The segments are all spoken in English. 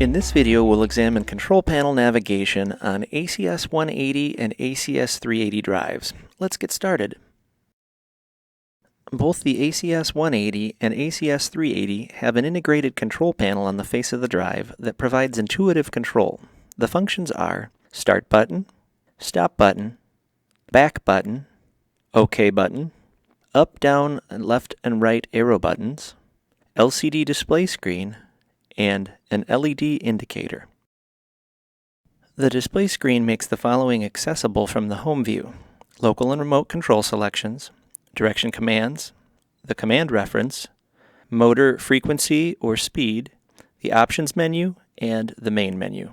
In this video, we'll examine control panel navigation on ACS180 and ACS380 drives. Let's get started. Both the ACS180 and ACS380 have an integrated control panel on the face of the drive that provides intuitive control. The functions are Start button, Stop button, Back button, OK button, Up, Down, Left, and Right arrow buttons, LCD display screen, and an LED indicator. The display screen makes the following accessible from the home view: local and remote control selections, direction commands, the command reference, motor frequency or speed, the options menu, and the main menu.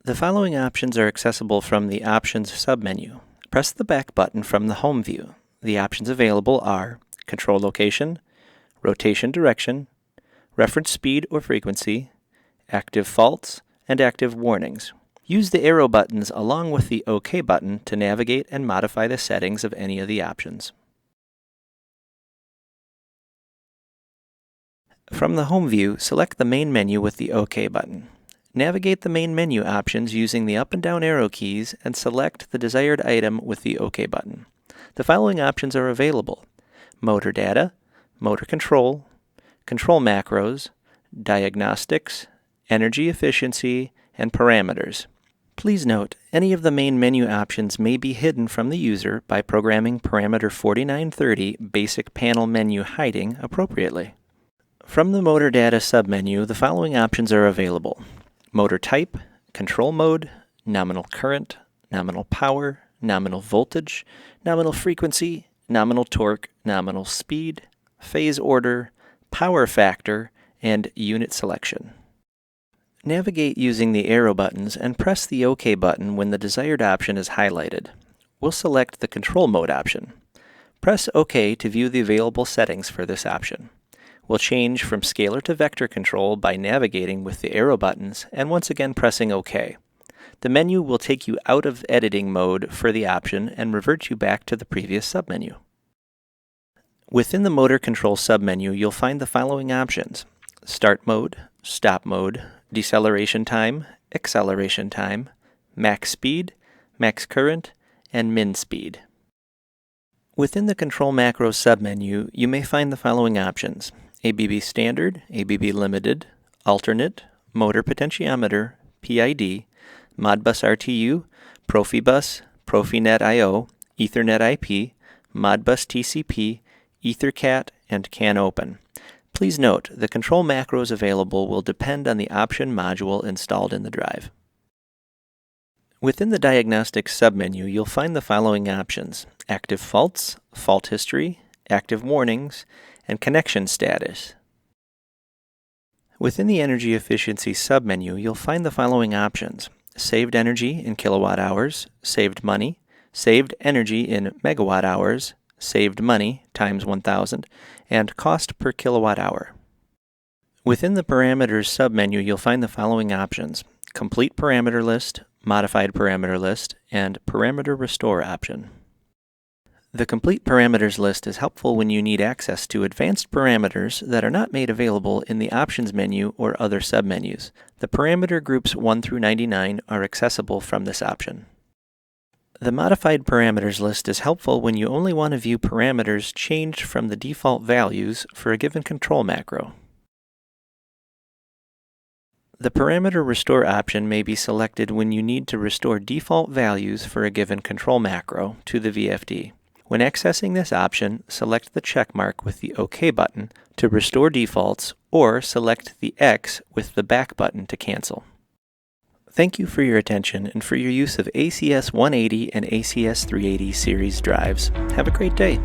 The following options are accessible from the options submenu. Press the back button from the home view. The options available are control location, rotation direction, reference speed or frequency, active faults, and active warnings. Use the arrow buttons along with the OK button to navigate and modify the settings of any of the options. From the home view, select the main menu with the OK button. Navigate the main menu options using the up and down arrow keys and select the desired item with the OK button. The following options are available: motor data, motor control, control macros, diagnostics, energy efficiency, and parameters. Please note, any of the main menu options may be hidden from the user by programming parameter 4930 basic panel menu hiding appropriately. From the motor data submenu, the following options are available: motor type, control mode, nominal current, nominal power, nominal voltage, nominal frequency, nominal torque, nominal speed, phase order, power factor, and unit selection. Navigate using the arrow buttons and press the OK button when the desired option is highlighted. We'll select the control mode option. Press OK to view the available settings for this option. We'll change from scalar to vector control by navigating with the arrow buttons and once again pressing OK. The menu will take you out of editing mode for the option and revert you back to the previous submenu. Within the motor control submenu, you'll find the following options: start mode, stop mode, deceleration time, acceleration time, max speed, max current, and min speed. Within the control macro submenu, you may find the following options: ABB standard, ABB limited, alternate, motor potentiometer, PID, Modbus RTU, Profibus, Profinet IO, Ethernet IP, Modbus TCP, EtherCAT, and CAN Open. Please note, the control macros available will depend on the option module installed in the drive. Within the Diagnostics submenu, you'll find the following options: active faults, fault history, active warnings, and connection status. Within the Energy Efficiency submenu, you'll find the following options: saved energy in kilowatt hours, saved money, saved energy in megawatt hours, saved money times 1,000, and cost per kilowatt hour. Within the Parameters submenu, you'll find the following options: complete parameter list, modified parameter list, and parameter restore option. The complete parameters list is helpful when you need access to advanced parameters that are not made available in the options menu or other submenus. The parameter groups 1 through 99 are accessible from this option. The modified parameters list is helpful when you only want to view parameters changed from the default values for a given control macro. The parameter restore option may be selected when you need to restore default values for a given control macro to the VFD. When accessing this option, select the check mark with the OK button to restore defaults, or select the X with the back button to cancel. Thank you for your attention and for your use of ACS180 and ACS380 series drives. Have a great day.